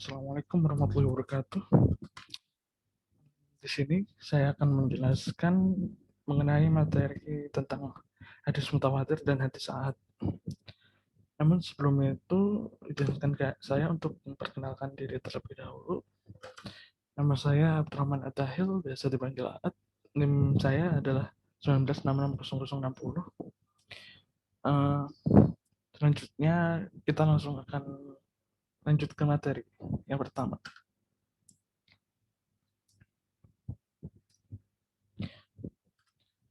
Assalamualaikum warahmatullahi wabarakatuh. Di sini saya akan menjelaskan mengenai materi tentang hadis mutawatir dan hadis ahad. Namun sebelum itu, izinkan saya untuk memperkenalkan diri terlebih dahulu. Nama saya Abdurrahman Atahil, biasa dipanggil Aat. NIM saya adalah 19660060. Eh, Selanjutnya kita langsung akan lanjut ke materi yang pertama.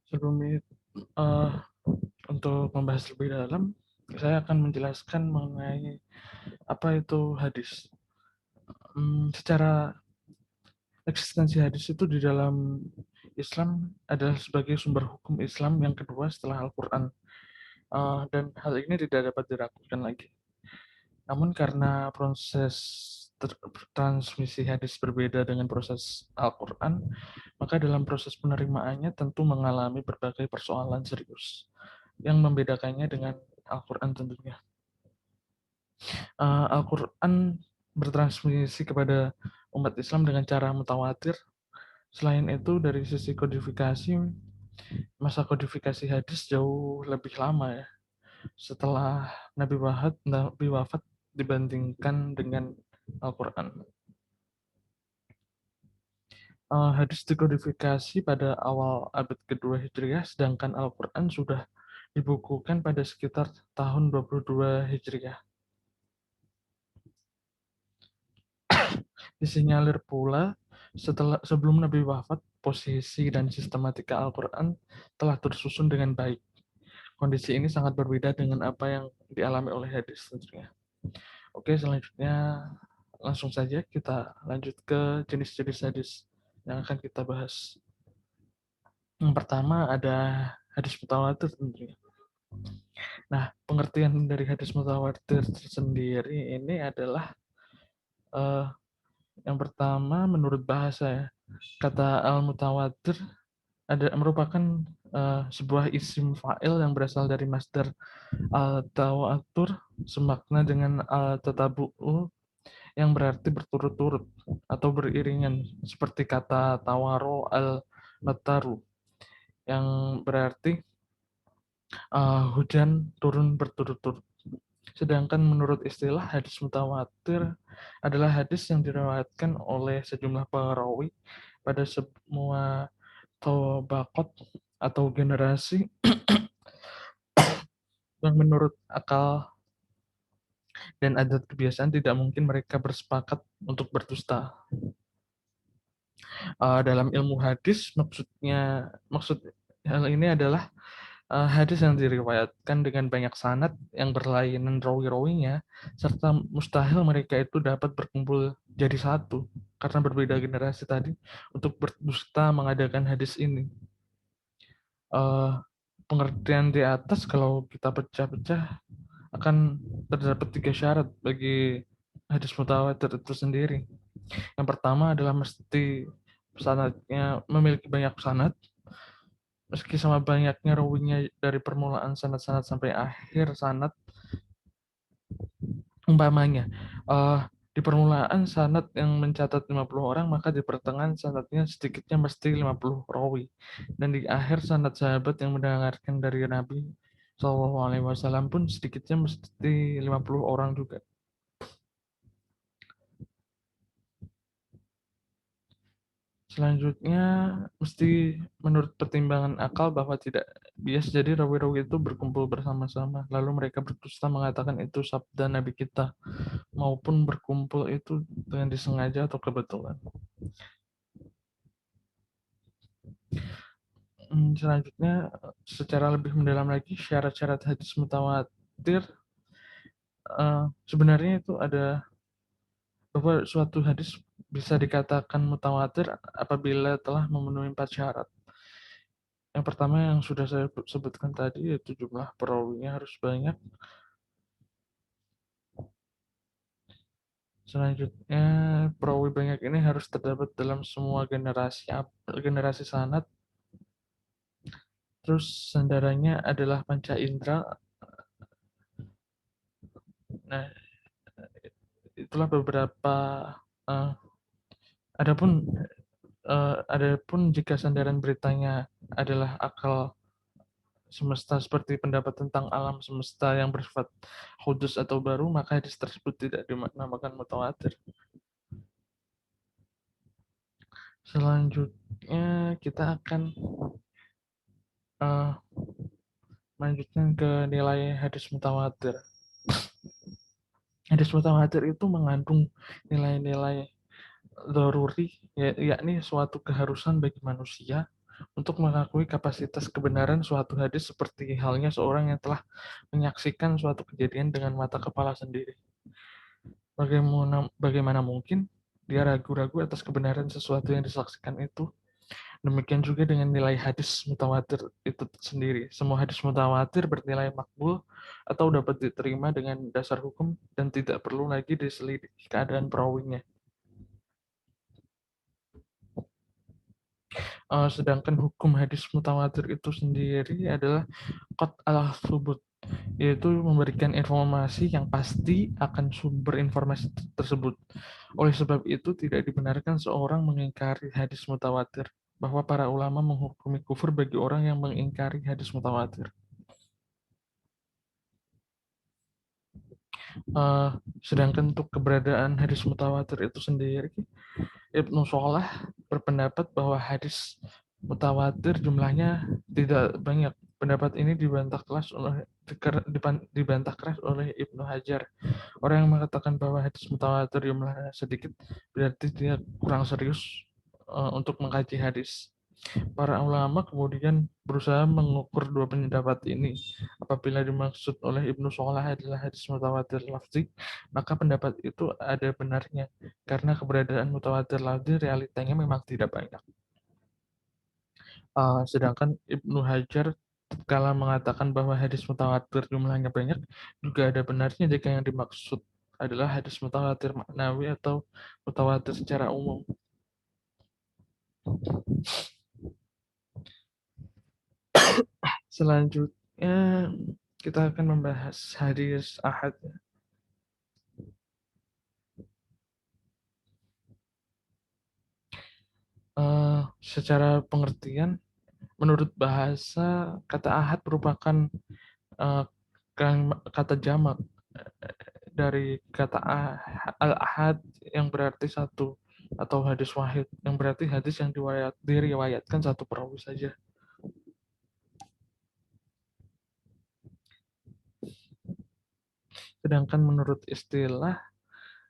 Sebelum itu, untuk membahas lebih dalam, saya akan menjelaskan mengenai apa itu hadis. Secara eksistensi hadis itu di dalam Islam adalah sebagai sumber hukum Islam yang kedua setelah Al-Quran. Dan hal ini tidak dapat diragukan lagi. Namun karena proses transmisi hadis berbeda dengan proses Al-Quran, maka dalam proses penerimaannya tentu mengalami berbagai persoalan serius yang membedakannya dengan Al-Quran tentunya. Al-Quran bertransmisi kepada umat Islam dengan cara mutawatir. Selain itu, dari sisi kodifikasi, masa kodifikasi hadis jauh lebih lama ya, setelah Nabi wafat dibandingkan dengan Al-Quran. Hadis dikodifikasi pada awal abad kedua Hijriah, sedangkan Al-Quran sudah dibukukan pada sekitar tahun 22 Hijriah. Disinyalir pula sebelum Nabi wafat, posisi dan sistematika Al-Quran telah tersusun dengan baik. Kondisi ini sangat berbeda dengan apa yang dialami oleh hadis tentunya. Oke, selanjutnya langsung saja kita lanjut ke jenis-jenis hadis yang akan kita bahas. Yang pertama ada hadis mutawatir tentunya. Nah, pengertian dari hadis mutawatir sendiri ini adalah yang pertama menurut bahasa ya, kata al-mutawatir merupakan sebuah isim fa'il yang berasal dari masdar al-tawatur semakna dengan al-tatabu'u yang berarti berturut-turut atau beriringan seperti kata tawaro al-mataru yang berarti hujan turun berturut-turut. Sedangkan menurut istilah hadis mutawatir adalah hadis yang diriwayatkan oleh sejumlah perawi pada semua tobaqat atau generasi yang menurut akal dan adat kebiasaan tidak mungkin mereka bersepakat untuk berdusta. Dalam ilmu hadis maksud hal ini adalah hadis yang diriwayatkan dengan banyak sanad yang berlainan rawi-rawinya, serta mustahil mereka itu dapat berkumpul jadi satu karena berbeda generasi tadi untuk berdusta mengadakan hadis ini. Pengertian di atas kalau kita pecah-pecah akan terdapat 3 syarat bagi hadis mutawatir itu sendiri. Yang pertama adalah mesti sanadnya memiliki banyak sanad. Meski sama banyaknya rawinya dari permulaan sanad-sanad sampai akhir sanad, umpamanya di permulaan sanad yang mencatat 50 orang, maka di pertengahan sanadnya sedikitnya mesti 50 rawi. Dan di akhir sanad sahabat yang mendengarkan dari Nabi SAW pun sedikitnya mesti 50 orang juga. Selanjutnya, mesti menurut pertimbangan akal bahwa tidak bias jadi rawi-rawi itu berkumpul bersama-sama. Lalu mereka berdusta mengatakan itu sabda Nabi kita, maupun berkumpul itu dengan disengaja atau kebetulan. Selanjutnya, secara lebih mendalam lagi, syarat-syarat hadis mutawatir sebenarnya itu ada bahwa suatu hadis bisa dikatakan mutawatir apabila telah memenuhi 4 syarat. Yang pertama yang sudah saya sebutkan tadi, yaitu jumlah perawinya harus banyak. Selanjutnya, perawi banyak ini harus terdapat dalam semua generasi sanad. Terus sandarannya adalah panca indera. Nah, itu itulah beberapa uh, adapun adapun jika sandaran beritanya adalah akal semesta seperti pendapat tentang alam semesta yang bersifat khusus atau baru, maka hadis tersebut tidak dinamakan mutawatir. Selanjutnya kita akan uh, melanjutkan ke nilai hadis mutawatir. Hadis mutawatir itu mengandung nilai-nilai daruri, yakni suatu keharusan bagi manusia untuk mengakui kapasitas kebenaran suatu hadis seperti halnya seorang yang telah menyaksikan suatu kejadian dengan mata kepala sendiri. Bagaimana mungkin dia ragu-ragu atas kebenaran sesuatu yang disaksikan itu? Demikian juga dengan nilai hadis mutawatir itu sendiri. Semua hadis mutawatir bernilai makbul atau dapat diterima dengan dasar hukum dan tidak perlu lagi diselidiki keadaan perawinya. Sedangkan hukum hadis mutawatir itu sendiri adalah qat al-thubut, yaitu memberikan informasi yang pasti akan sumber informasi tersebut. Oleh sebab itu, tidak dibenarkan seorang mengingkari hadis mutawatir, bahwa para ulama menghukumi kufur bagi orang yang mengingkari hadis mutawatir. Sedangkan untuk keberadaan hadis mutawatir itu sendiri, Ibnu Sholah berpendapat bahwa hadis mutawatir jumlahnya tidak banyak. Pendapat ini dibantah keras oleh Ibnu Hajar. Orang yang mengatakan bahwa hadis mutawatir jumlahnya sedikit berarti dia kurang serius untuk mengkaji hadis. Para ulama kemudian berusaha mengukur dua pendapat ini. Apabila dimaksud oleh Ibnu Sholah adalah hadis mutawatir lafzi, maka pendapat itu ada benarnya, karena keberadaan mutawatir lafzi realitanya memang tidak banyak. Sedangkan Ibnu Hajar tatkala mengatakan bahwa hadis mutawatir jumlahnya banyak, juga ada benarnya jika yang dimaksud adalah hadis mutawatir maknawi atau mutawatir secara umum. Selanjutnya kita akan membahas hadis ahad. Secara pengertian, menurut bahasa, kata ahad merupakan uh, kata jamak dari kata al-ahad yang berarti satu, atau hadis wahid yang berarti hadis yang diriwayatkan satu perawi saja. Sedangkan menurut istilah,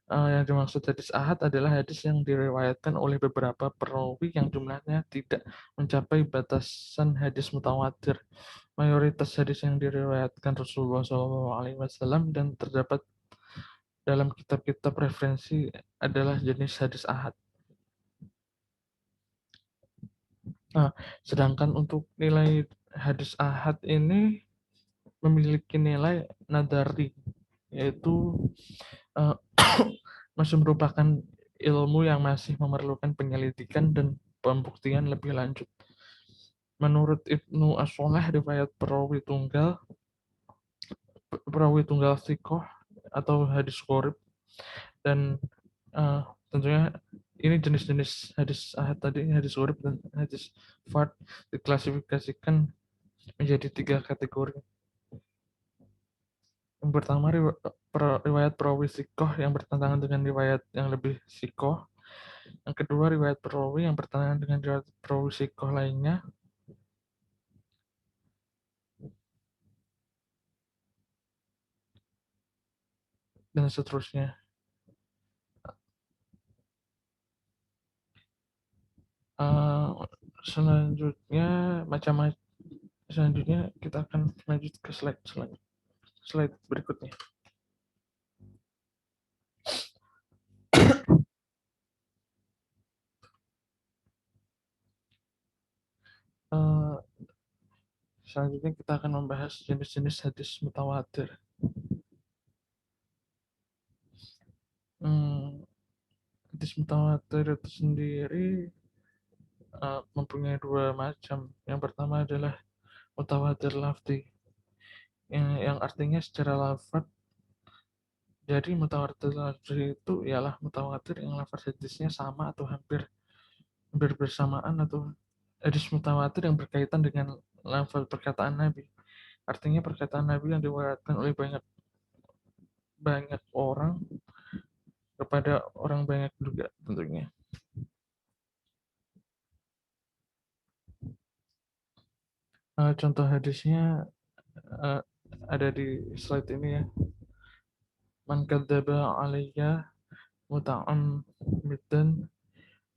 yang dimaksud hadis ahad adalah hadis yang diriwayatkan oleh beberapa perawi yang jumlahnya tidak mencapai batasan hadis mutawatir. Mayoritas hadis yang diriwayatkan Rasulullah SAW dan terdapat dalam kitab-kitab referensi adalah jenis hadis ahad. Nah, sedangkan untuk nilai hadis ahad ini memiliki nilai nadari, yaitu masih merupakan ilmu yang masih memerlukan penyelidikan dan pembuktian lebih lanjut. Menurut Ibnu As-Sholah, riwayat perawi tunggal sikoh atau hadis qorib, dan tentunya ini jenis-jenis hadis ahad tadi, hadis qorib dan hadis fard, diklasifikasikan menjadi 3 kategori. Yang pertama, riwayat perawi sikoh yang bertentangan dengan riwayat yang lebih sikoh. Yang kedua, riwayat perawi yang bertentangan dengan riwayat perawi sikoh lainnya. Dan seterusnya. Selanjutnya kita akan lanjut ke slide berikutnya. Selanjutnya kita akan membahas jenis-jenis hadis mutawatir. Hadis mutawatir itu sendiri mempunyai 2 macam. Yang pertama adalah mutawatir lafzi, yang artinya secara lafaz Jadi mutawatir itu ialah mutawatir yang lafaz hadisnya sama atau hampir hampir bersamaan, atau hadis mutawatir yang berkaitan dengan lafaz perkataan Nabi. Artinya perkataan Nabi yang diwariskan oleh banyak banyak orang kepada orang banyak juga tentunya. Contoh hadisnya uh, ada di slide ini ya. Man kadzdzaba alayya muta'ammidan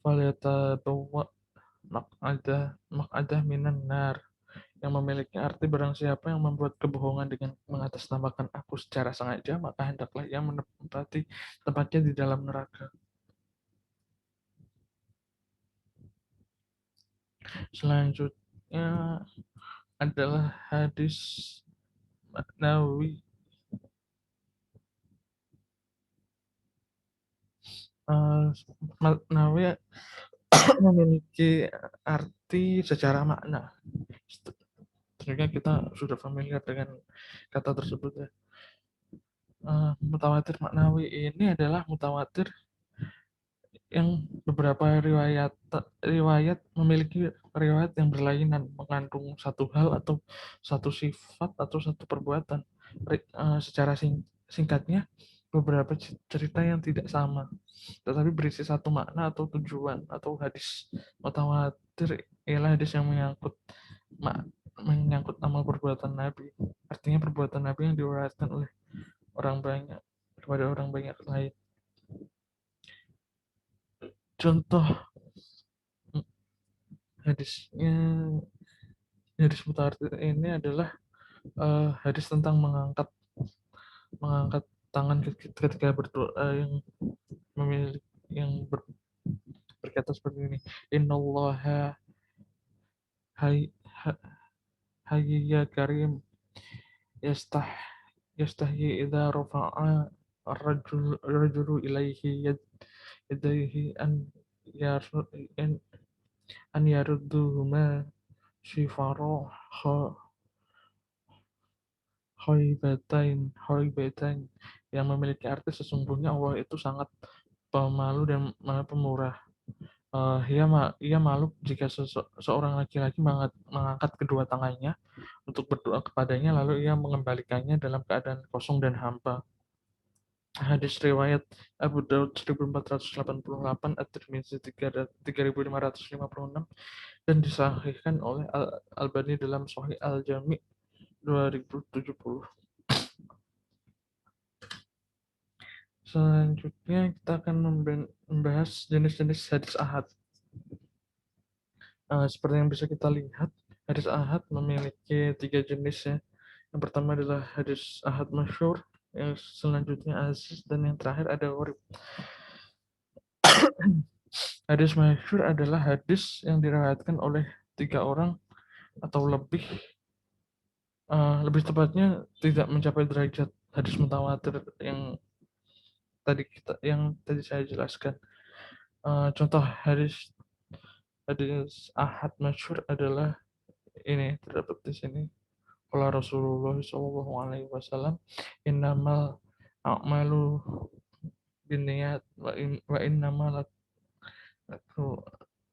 falyatabawwa maq'adah minan nar, yang memiliki arti barang siapa yang membuat kebohongan dengan mengatasnamakan aku secara sengaja, maka hendaklah ia menempati tempatnya di dalam neraka. Selanjutnya adalah hadis Nawawi. Nawawi memiliki arti secara makna. Tentunya kita sudah familiar dengan kata tersebut ya. Mutawatir maknawi ini adalah mutawatir yang beberapa riwayat memiliki riwayat yang berlainan, mengandung satu hal atau satu sifat atau satu perbuatan. Secara singkatnya, beberapa cerita yang tidak sama tetapi berisi satu makna atau tujuan. Atau hadis mutawatir ialah hadis yang menyangkut amal perbuatan Nabi. Artinya perbuatan Nabi yang diriwayatkan oleh orang banyak kepada orang banyak lain. Contoh hadisnya, hadis mutawatir ini adalah hadis tentang mengangkat tangan ketika berdoa, yang memiliki yang berkata seperti ini. Innallaha hayya karim yastah yastahyi idza rafa'a ar-rajulu ilaihi yadayhi yar an an yarudduhuma shifaro khaibatain, yang memiliki arti sesungguhnya Allah itu sangat pemalu dan pemurah. Ia malu jika seorang laki-laki mengangkat kedua tangannya untuk berdoa kepadanya, lalu ia mengembalikannya dalam keadaan kosong dan hampa. Hadis riwayat Abu Daud 1488, At-Tirmizi 3556, dan disahihkan oleh Al-Albani dalam Sahih Al-Jami' 2070. Selanjutnya kita akan membahas jenis-jenis hadis ahad. Seperti yang bisa kita lihat, hadis ahad memiliki 3 jenis ya. Yang pertama adalah hadis ahad masyhur, yang selanjutnya aziz, dan yang terakhir ada gharib. Hadis masyhur adalah hadis yang diriwayatkan oleh 3 orang atau lebih, lebih tepatnya tidak mencapai derajat hadis mutawatir yang tadi saya jelaskan. Contoh hadis ahad masyhur adalah ini, terdapat di sini. Qala Rasulullah sallallahu alaihi wasallam, innamal a'malu binniyat wa innamal laku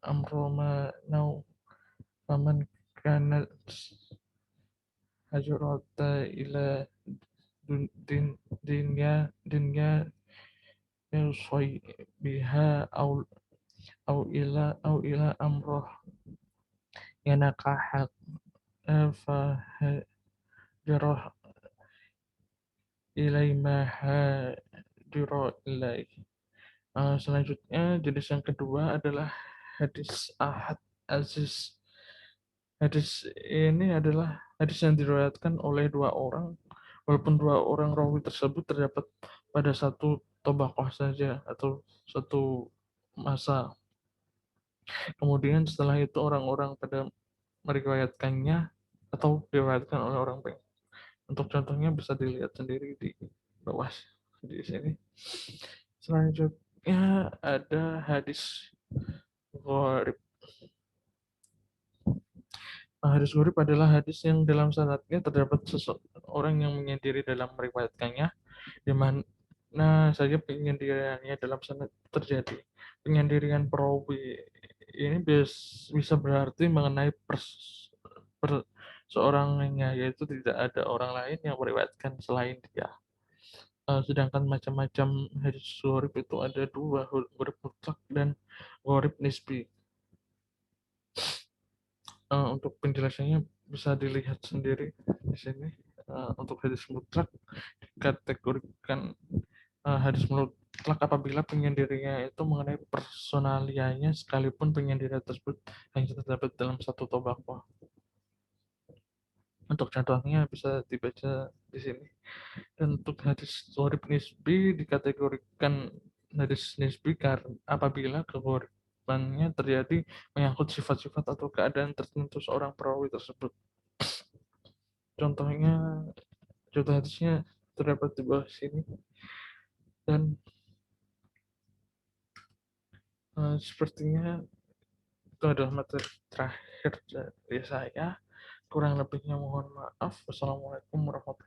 amru ma nau faman kanat hajrata ila dunya yusai biha au ila amroh yanakahak fa hajrah ilai ma hajra ilai. Selanjutnya jenis yang kedua adalah hadis ahad aziz. Hadis ini adalah hadis yang diriwayatkan oleh 2 orang, walaupun 2 orang rawi tersebut terdapat pada satu tobakoh saja atau satu masa. Kemudian setelah itu orang-orang pada meriwayatkannya atau diriwayatkan oleh orang banyak. Untuk contohnya bisa dilihat sendiri di bawah di sini. Selanjutnya ada hadis gharib. Hadis gharib adalah hadis yang dalam sanadnya terdapat seseorang yang menyendiri dalam meriwayatkannya, di mana Nah, saya penyendiriannya dalam sana terjadi. Penyendirian perawi ini bisa berarti mengenai seorangnya, yaitu tidak ada orang lain yang meriwayatkan selain dia. Sedangkan macam-macam hadis gharib itu ada dua, gharib mutlak dan gharib nisbi. Untuk penjelasannya bisa dilihat sendiri di sini. Untuk hadis mutlak dikategorikan hadis mutlak apabila penyendirinya itu mengenai personalianya sekalipun penyendiri tersebut hanya terdapat dalam satu tobaqoh. Untuk contohnya bisa dibaca di sini. Dan untuk hadis gharib nisbi dikategorikan hadis nisbi karena apabila keghoribannya terjadi menyangkut sifat-sifat atau keadaan tertentu seorang perawi tersebut. Contohnya, contoh hadisnya terdapat di bawah sini. Dan sepertinya itu adalah materi terakhir dari saya. Kurang lebihnya mohon maaf. Wassalamualaikum warahmatullahi wabarakatuh.